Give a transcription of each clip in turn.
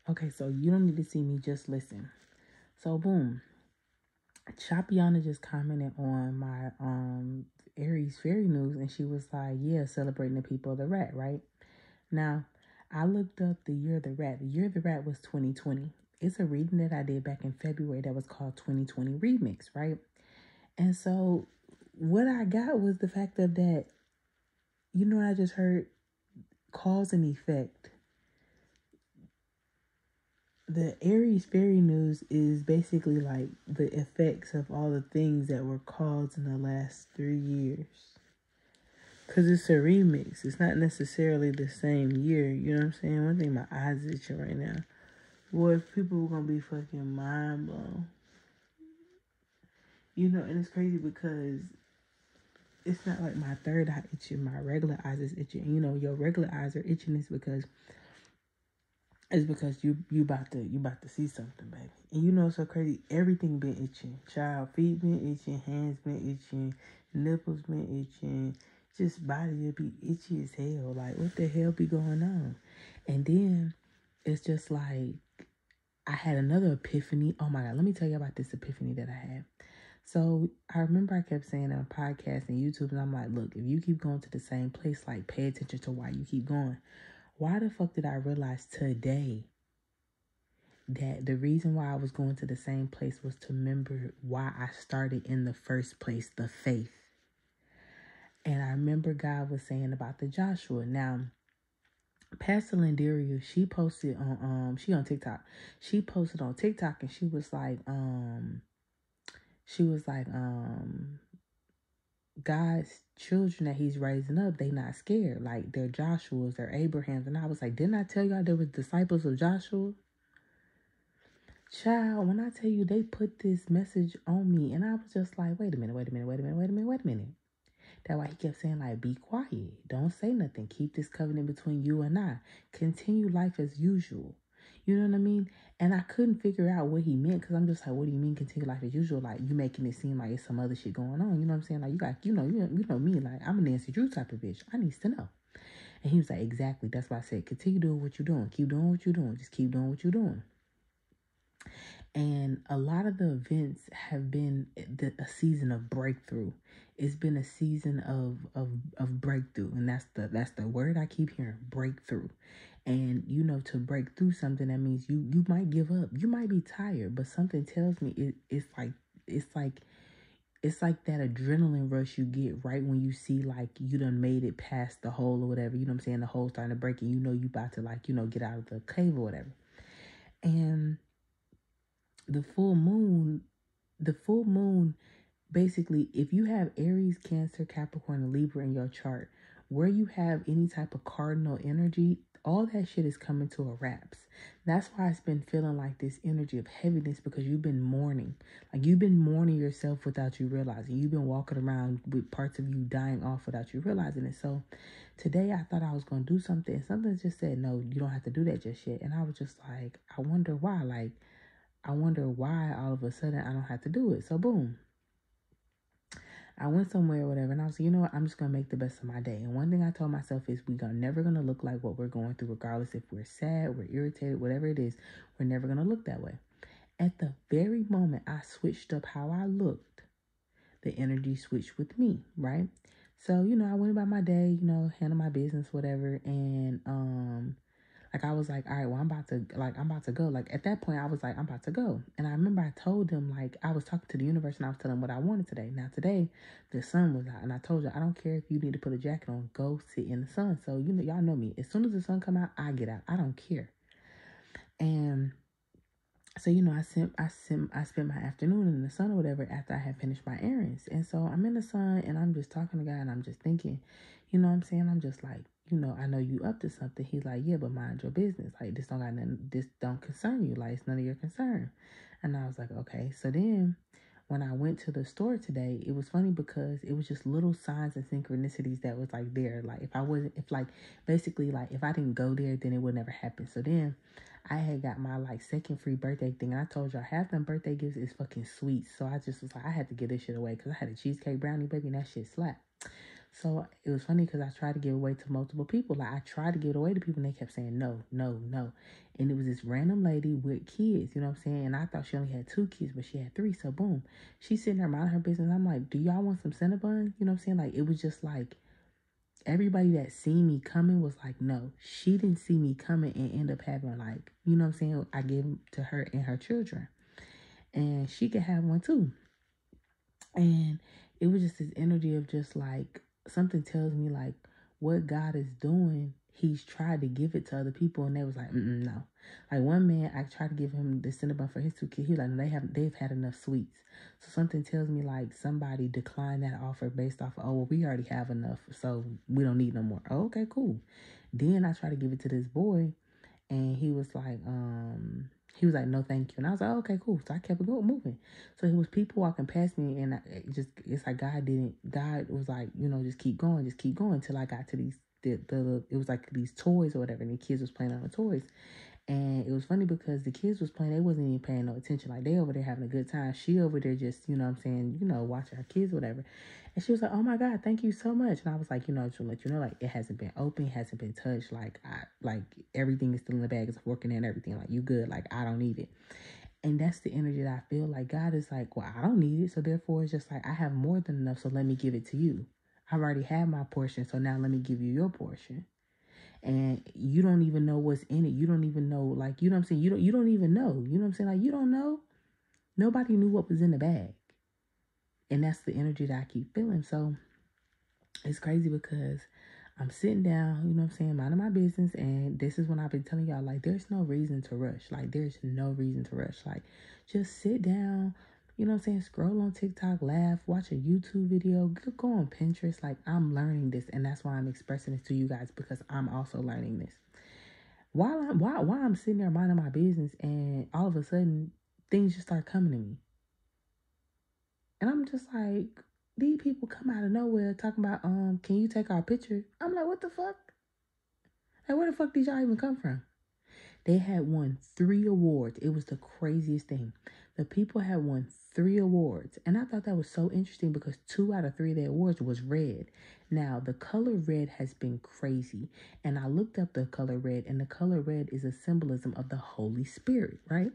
Okay, so you don't need to see me, just listen. So boom. Chapiana just commented on my Aries Fairy News, and she was like, yeah, celebrating the people of the rat, right? Now, I looked up the year of the rat. The year of the rat was 2020. It's a reading that I did back in February that was called 2020 Remix, right? And so what I got was the fact of that, you know, I just heard cause and effect. The Aries Fairy News is basically like the effects of all the things that were caused in the last 3 years. Because it's a remix. It's not necessarily the same year. You know what I'm saying? One thing, my eyes itching right now. Boy, if people were going to be fucking mind blown. You know, and it's crazy because it's not like my third eye itching. My regular eyes is itching. You know, your regular eyes are itching is because you about to see something, baby. And you know it's so crazy. Everything been itching. Child, feet been itching, hands been itching, nipples been itching. Just body will be itchy as hell. Like, what the hell be going on? And then it's just like I had another epiphany. Oh my God, let me tell you about this epiphany that I had. So I remember I kept saying on podcasts and YouTube, and I'm like, look, if you keep going to the same place, like pay attention to why you keep going. Why the fuck did I realize today that the reason why I was going to the same place was to remember why I started in the first place, the faith. And I remember God was saying about the Joshua. Now, Pastor Lindaria, she posted on she on TikTok. She posted on TikTok and she was like God's children that he's raising up, they not scared. Like they're Joshua's, they're Abraham's. And I was like, didn't I tell y'all there was disciples of Joshua? Child, when I tell you they put this message on me, and I was just like, wait a minute. That's why he kept saying, like, be quiet. Don't say nothing. Keep this covenant between you and I. Continue life as usual. You know what I mean? And I couldn't figure out what he meant because I'm just like, what do you mean continue life as usual? Like, you making it seem like it's some other shit going on. You know what I'm saying? Like, you know me. Like, I'm a Nancy Drew type of bitch. I need to know. And he was like, exactly. That's why I said, continue doing what you're doing. Keep doing what you're doing. Just keep doing what you're doing. And a lot of the events have been a season of breakthrough. It's been a season of breakthrough. And that's the word I keep hearing, breakthrough. And you know, to break through something, that means you might give up. You might be tired, but something tells me it's like that adrenaline rush you get right when you see like you done made it past the hole or whatever. You know what I'm saying? The hole's starting to break and you know you about to get out of the cave or whatever. And the full moon, basically, if you have Aries, Cancer, Capricorn, and Libra in your chart, where you have any type of cardinal energy, all that shit is coming to a wraps. That's why it's been feeling like this energy of heaviness, because you've been mourning. Like, you've been mourning yourself without you realizing. You've been walking around with parts of you dying off without you realizing it. So today I thought I was going to do something, and something just said, no, you don't have to do that just yet. And I was just like, I wonder why. Like, I wonder why all of a sudden I don't have to do it. So boom, I went somewhere or whatever, and I was like, you know what, I'm just going to make the best of my day. And one thing I told myself is we're never going to look like what we're going through, regardless if we're sad, we're irritated, whatever it is, we're never going to look that way. At the very moment I switched up how I looked, the energy switched with me, right? So, you know, I went about my day, you know, handle my business, whatever, and like, I was like, all right, well, I'm about to go. Like, at that point, I was like, I'm about to go. And I remember I told them, like, I was talking to the universe and I was telling them what I wanted today. Now, today, the sun was out. And I told you, I don't care if you need to put a jacket on. Go sit in the sun. So, you know, y'all know me. As soon as the sun come out, I get out. I don't care. And so, you know, I spent my afternoon in the sun or whatever after I had finished my errands. And so I'm in the sun and I'm just talking to God and I'm just thinking, you know what I'm saying? I'm just like, you know, I know you up to something. He's like, yeah, but mind your business. Like, this don't concern you. Like, it's none of your concern. And I was like, okay. So then when I went to the store today, it was funny because it was just little signs and synchronicities that was like there. Like, if I didn't go there, then it would never happen. So then I had got my like second free birthday thing. And I told y'all half them birthday gifts is fucking sweet. So I just was like, I had to give this shit away because I had a cheesecake brownie, baby, and that shit slapped. So it was funny because I tried to give away to multiple people. Like I tried to give it away to people and they kept saying no, no, no. And it was this random lady with kids, you know what I'm saying? And I thought she only had 2 kids, but she had 3. So boom, she's sitting there minding her business. I'm like, do y'all want some Cinnabon? You know what I'm saying? Like it was just like everybody that seen me coming was like, no. She didn't see me coming and end up having like, you know what I'm saying? I gave them to her and her children. And she could have one too. And it was just this energy of just like something tells me like what God is doing, he's tried to give it to other people and they was like, no. Like one man, I tried to give him the Cinnabon for his 2 kids. He was like, no, they've had enough sweets. So something tells me like somebody declined that offer based off of, oh, well, we already have enough, so we don't need no more. Oh, okay, cool. Then I tried to give it to this boy and he was like, no, thank you. And I was like, oh, okay, cool. So I kept it going, moving. So it was people walking past me and it's like God was like, you know, just keep going until I got to these, it was like these toys or whatever. And the kids was playing on the toys. And it was funny because the kids was playing, they wasn't even paying no attention. Like they over there having a good time. She over there just, you know what I'm saying, you know, watching her kids, whatever. And she was like, oh my God, thank you so much. And I was like, you know, just to let you know, like it hasn't been open, it hasn't been touched. Like everything is still in the bag, it's working and everything. Like you good, like I don't need it. And that's the energy that I feel like God is like, well, I don't need it. So therefore it's just like, I have more than enough. So let me give it to you. I've already had my portion. So now let me give you your portion. And you don't even know what's in it. You don't even know, like, you know what I'm saying? You don't even know. You know what I'm saying? Like, you don't know. Nobody knew what was in the bag. And that's the energy that I keep feeling. So it's crazy because I'm sitting down, you know what I'm saying, minding my business. And this is when I've been telling y'all, like, there's no reason to rush. Like, there's no reason to rush. Like, just sit down, you know what I'm saying, scroll on TikTok, laugh, watch a YouTube video, go on Pinterest. Like, I'm learning this. And that's why I'm expressing this to you guys, because I'm also learning this. While I'm sitting there minding my business and all of a sudden things just start coming to me. And I'm just like, these people come out of nowhere talking about, can you take our picture? I'm like, what the fuck? Like, where the fuck did y'all even come from? They had won 3 awards. It was the craziest thing. The people had won 3 awards. And I thought that was so interesting because 2 out of 3 of the awards was red. Now, the color red has been crazy. And I looked up the color red, and the color red is a symbolism of the Holy Spirit, right?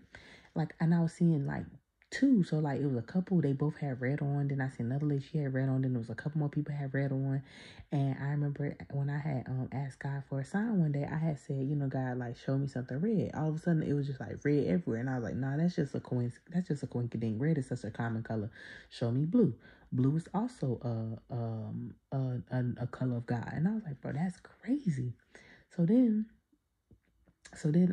Like, and I was seeing like 2. So like it was a couple, they both had red on. Then I seen another lady, she had red on. Then there was a couple more people had red on. And I remember when I had asked God for a sign one day, I had said, you know, God, like show me something red. All of a sudden it was just like red everywhere. And I was like, nah, that's just a coincidence. That's just a coincidence. Red is such a common color. Show me blue. Blue is also a color of God. And I was like, bro, that's crazy. So then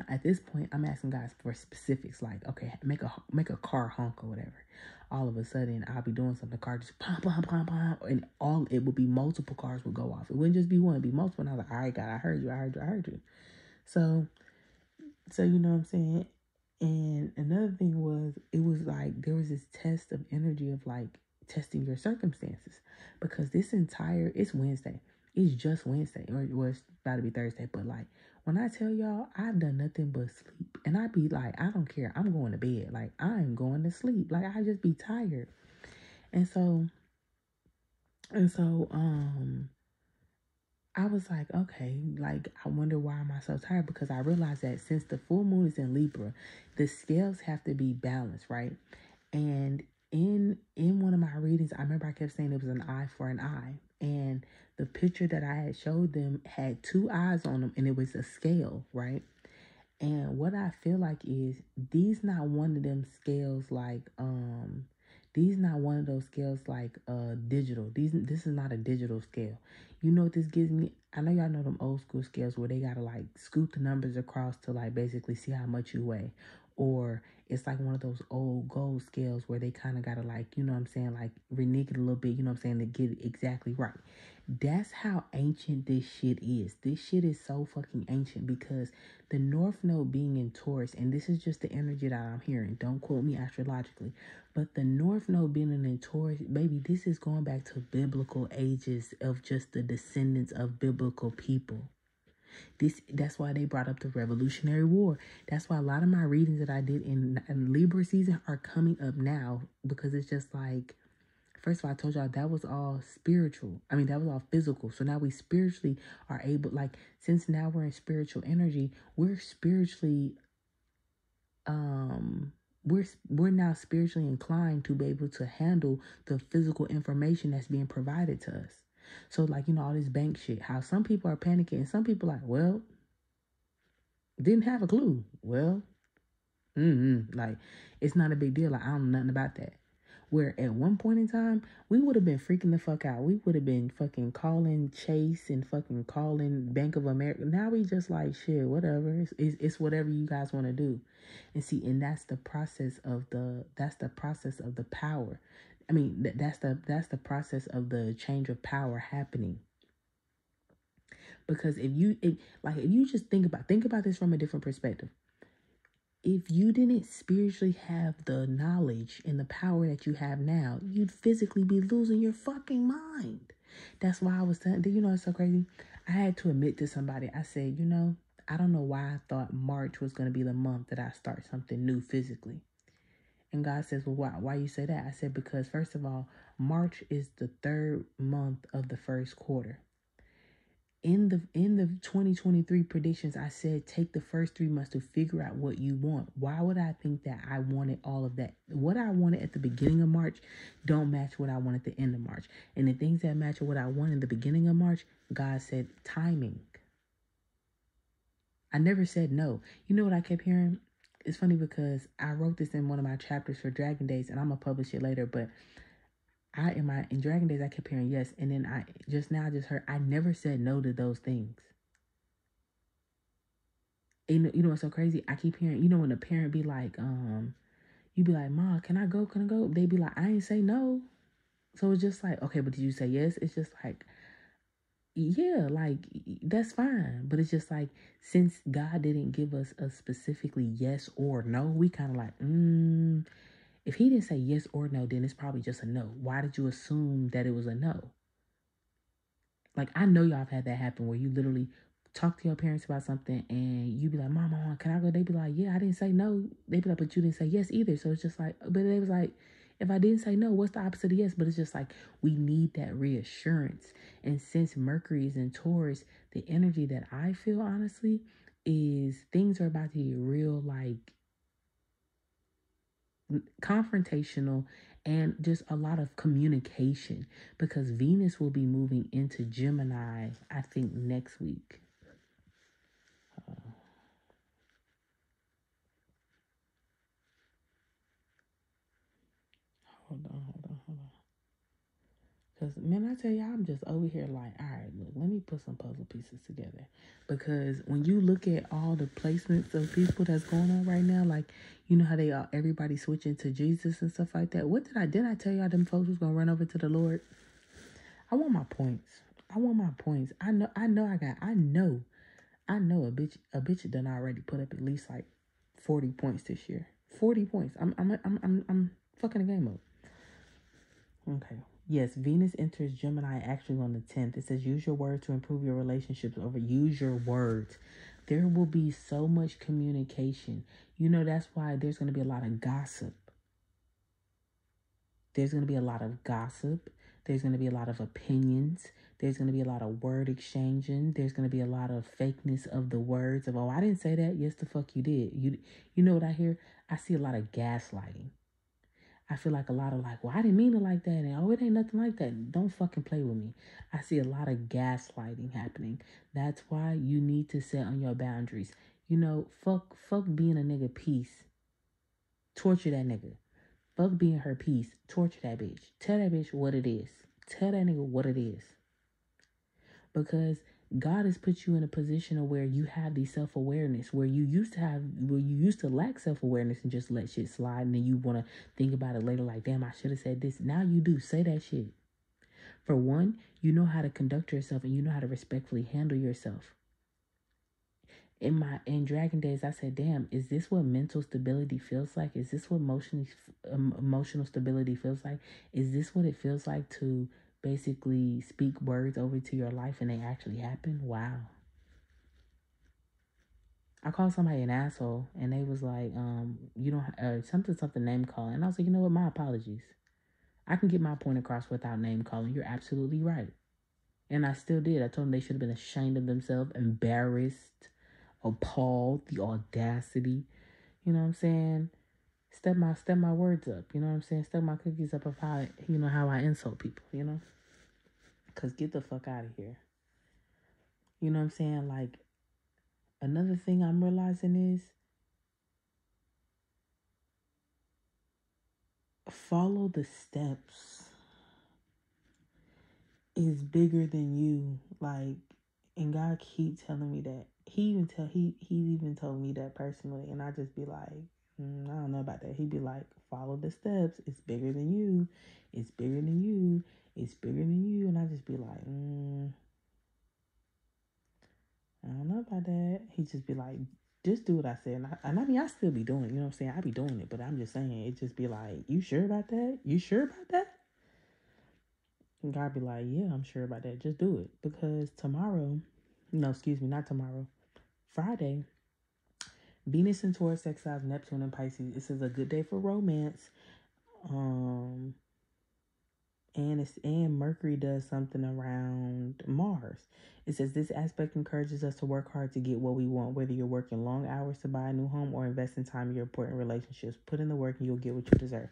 at this point, I'm asking guys for specifics, like, okay, make a car honk or whatever. All of a sudden, I'll be doing something, the car just pom, pom, pom, pom, and it would be multiple cars would go off. It wouldn't just be one, it'd be multiple. And I was like, all right, God, I heard you. So you know what I'm saying? And another thing was, it was like, there was this test of energy of like testing your circumstances, because it's Wednesday. It's just Wednesday, or it was about to be Thursday. But like, when I tell y'all, I've done nothing but sleep. And I be like, I don't care. I'm going to bed. Like, I'm going to sleep. Like, I just be tired. And so, I was like, okay, like, I wonder why am I so tired? Because I realized that since the full moon is in Libra, the scales have to be balanced, right? And in one of my readings, I remember I kept saying it was an eye for an eye. And the picture that I had showed them had 2 eyes on them, and it was a scale, right? And what I feel like is these not one of them scales like these not one of those scales like digital. This is not a digital scale. You know what this gives me? I know y'all know them old school scales where they gotta like scoot the numbers across to like basically see how much you weigh. Or it's like one of those old gold scales where they kind of gotta like, you know what I'm saying, like renege it a little bit, you know what I'm saying, to get it exactly right. That's how ancient this shit is. This shit is so fucking ancient because the North Node being in Taurus, and this is just the energy that I'm hearing. Don't quote me astrologically. But the North Node being in Taurus, baby, this is going back to biblical ages of just the descendants of biblical people. That's why they brought up the Revolutionary War. That's why a lot of my readings that I did in Libra season are coming up now, because it's just like First of all, I told y'all that was all spiritual. I mean, that was all physical. So now we spiritually are able, like, since now we're in spiritual energy, we're spiritually, um, we're now spiritually inclined to be able to handle the physical information that's being provided to us. So, like, all this bank shit, how some people are panicking and some people like, well, didn't have a clue. Well, like, it's not a big deal. Like, I don't know nothing about that. Where at one point in time, we would have been freaking the fuck out. We would have been fucking calling Chase and fucking calling Bank of America. Now we just like, shit, whatever. It's whatever you guys want to do. And see, and that's the process of the power. I mean, that's the process of the change of power happening. Because if you just think about this from a different perspective. If you didn't spiritually have the knowledge and the power that you have now, you'd physically be losing your fucking mind. That's why I was saying, it's so crazy. I had to admit to somebody, I said, I don't know why I thought March was going to be the month that I start something new physically. And God says, well, why you say that? I said, because first of all, March is the third month of the first quarter. In the 2023 predictions, I said take the first 3 months to figure out what you want. Why would I think that I wanted all of that? What I wanted at the beginning of March don't match what I want at the end of March. And the things that match what I want in the beginning of March, God said timing. I never said no. You know what I kept hearing? It's funny because I wrote this in one of my chapters for Dragon Days, and I'm gonna publish it later, but in Dragon Days I kept hearing yes, and then I just heard I never said no to those things. You know what's so crazy? I keep hearing, when a parent be like, you be like, Ma, can I go? Can I go? They be like, I ain't say no. So it's just like, okay, but did you say yes? It's just like, yeah, like, that's fine. But it's just like, since God didn't give us a specifically yes or no, we kind of like, if he didn't say yes or no, then it's probably just a no. Why did you assume that it was a no? Like, I know y'all have had that happen where you literally talk to your parents about something and you be like, Mama, can I go? They be like, yeah, I didn't say no. They be like, but you didn't say yes either. So it's just like, but they was like, if I didn't say no, what's the opposite of yes? But it's just like, we need that reassurance. And since Mercury is in Taurus, the energy that I feel, honestly, is things are about to get real, like, confrontational and just a lot of communication, because Venus will be moving into Gemini, I think, next week. Hold on. Because, man, I tell you, I'm just over here like, all right, look, let me put some puzzle pieces together. Because when you look at all the placements of people that's going on right now, like, you know how they are, everybody switching to Jesus and stuff like that. Didn't I tell y'all them folks was going to run over to the Lord? I want my points. I know a bitch done already put up at least like 40 points this year. 40 points. I'm fucking the game up. Okay. Yes, Venus enters Gemini actually on the 10th. It says use your words to improve your relationships over. Use your words. There will be so much communication. That's why there's going to be a lot of gossip. There's going to be a lot of gossip. There's going to be a lot of opinions. There's going to be a lot of word exchanging. There's going to be a lot of fakeness of the words of, oh, I didn't say that. Yes, the fuck you did. You know what I hear? I see a lot of gaslighting. I feel like a lot of like, well, I didn't mean it like that. And, oh, it ain't nothing like that. Don't fucking play with me. I see a lot of gaslighting happening. That's why you need to set on your boundaries. Fuck being a nigga peace. Torture that nigga. Fuck being her peace. Torture that bitch. Tell that bitch what it is. Tell that nigga what it is. Because God has put you in a position of where you have the self-awareness, where you used to lack self-awareness and just let shit slide, and then you want to think about it later like, damn, I should have said this. Now you do. Say that shit. For one, you know how to conduct yourself and you know how to respectfully handle yourself. In Dragon Days, I said, damn, is this what mental stability feels like? Is this what emotional stability feels like? Is this what it feels like to basically speak words over to your life and they actually happen? Wow. I called somebody an asshole and they was like, you don't, something name call. And I was like, you know what? My apologies. I can get my point across without name calling. You're absolutely right. And I still did. I told them they should have been ashamed of themselves, embarrassed, appalled, the audacity. You know what I'm saying? Step my words up. You know what I'm saying? Step my cookies up of how, how I insult people, Cause get the fuck out of here. You know what I'm saying? Like, another thing I'm realizing is follow the steps is bigger than you. Like, and God keep telling me that. He even told me that personally, and I just be like, I don't know about that. He'd be like, follow the steps. It's bigger than you. It's bigger than you. It's bigger than you. And I just be like, I don't know about that. He just be like, just do what I said. And I mean, I still be doing it. You know what I'm saying? I be doing it, but I'm just saying, it just be like, you sure about that? You sure about that? And God be like, yeah, I'm sure about that. Just do it. Because tomorrow, no, excuse me, not tomorrow, Friday, Venus in Taurus, exiles Neptune and Pisces. This is a good day for romance. And Mercury does something around Mars. It says this aspect encourages us to work hard to get what we want, whether you're working long hours to buy a new home or investing time in your important relationships. Put in the work and you'll get what you deserve.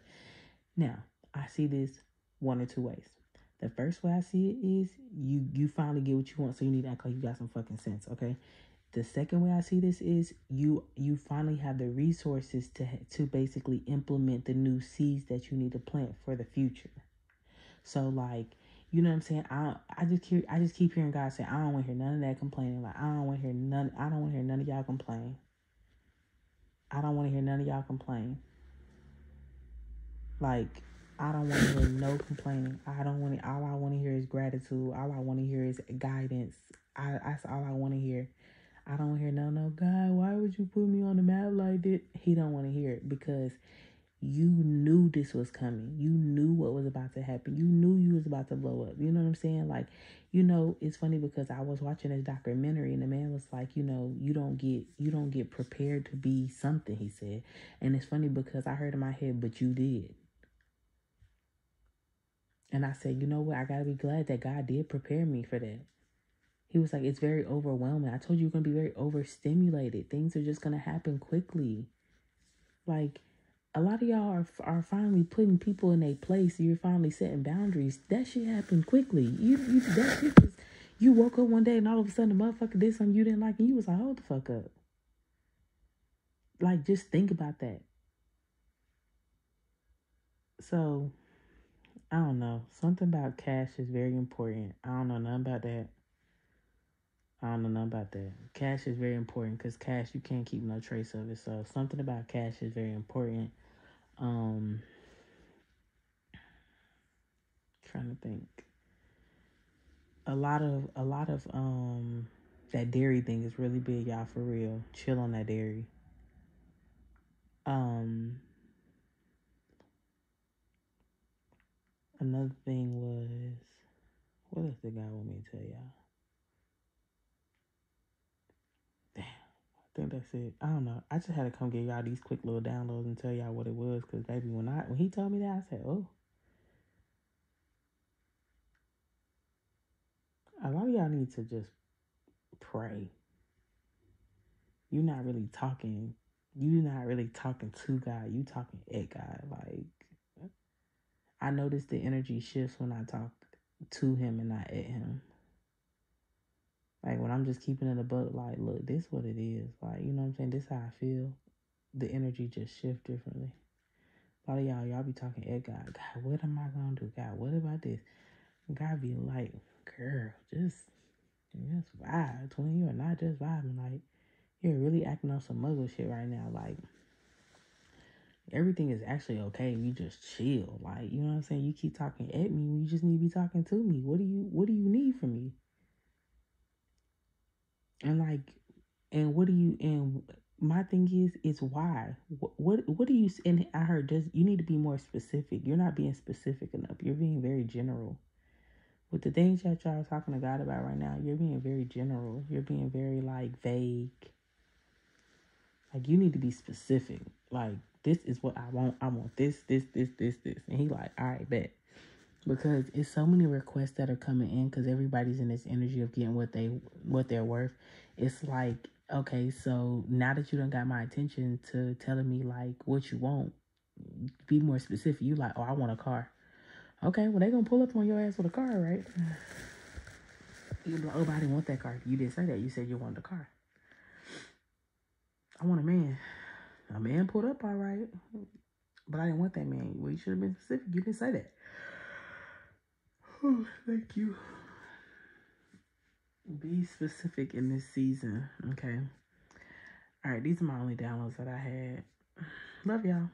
Now, I see this one or two ways. The first way I see it is you finally get what you want, so you need to act like you got some fucking sense, okay? The second way I see this is you finally have the resources to basically implement the new seeds that you need to plant for the future. So, like, you know what I'm saying? I just keep hearing God say, I don't want to hear none of that complaining. Like, I don't want to hear none of y'all complain. I don't want to hear none of y'all complain. Like, I don't want to hear no complaining. All I want to hear is gratitude. All I want to hear is guidance. That's all I want to hear. I don't hear no, God, why would you put me on the map like that? He don't want to hear it because you knew this was coming. You knew what was about to happen. You knew you was about to blow up. You know what I'm saying? Like, it's funny because I was watching this documentary and the man was like, you don't get prepared to be something, he said. And it's funny because I heard in my head, but you did. And I said, you know what? I got to be glad that God did prepare me for that. He was like, it's very overwhelming. I told you you're going to be very overstimulated. Things are just going to happen quickly. Like, a lot of y'all are finally putting people in a place. You're finally setting boundaries. That shit happened quickly. That shit just, you woke up one day and all of a sudden the motherfucker did something you didn't like and you was like, hold the fuck up. Like, just think about that. So, I don't know. Something about cash is very important. I don't know nothing about that. Cash is very important because cash, you can't keep no trace of it. So something about cash is very important. Trying to think. A lot of that dairy thing is really big, y'all, for real. Chill on that dairy. Another thing was, what else the guy want me to tell y'all? Damn, I think that's it. I don't know. I just had to come give y'all these quick little downloads and tell y'all what it was, because baby, when he told me that, I said, oh. A lot of y'all need to just pray. You're not really talking to God. You talking at God. Like, I notice the energy shifts when I talk to him and not at him. Like, when I'm just keeping it a buck, like, look, this what it is. Like, you know what I'm saying? This how I feel. The energy just shift differently. A lot of y'all be talking at God. God, what am I going to do? God, what about this? God be like, girl, just vibe. Twin, you are not just vibing. Like, you're really acting on some muggle shit right now. Like, everything is actually okay. You just chill. Like, you know what I'm saying? You keep talking at me when you just need to be talking to me. What do you need from me? And like, and my thing is why? What do you, and I heard this, you need to be more specific. You're not being specific enough. You're being very general. With the things that y'all are talking to God about right now, you're being very general. You're being very, like, vague. Like, you need to be specific. Like, this is what I want. I want this. And he like, all right, bet. Because it's so many requests that are coming in because everybody's in this energy of getting what they're worth. It's like, okay, so now that you done got my attention to telling me like what you want, be more specific. You like, oh, I want a car. Okay, well, they gonna pull up on your ass with a car, right? You be like, oh, but I didn't want that car. You didn't say that. You said you wanted a car. I want a man. A man pulled up, all right. But I didn't want that man. Well, you should have been specific. You didn't say that. Oh, thank you. Be specific in this season, okay? All right, these are my only downloads that I had. Love y'all.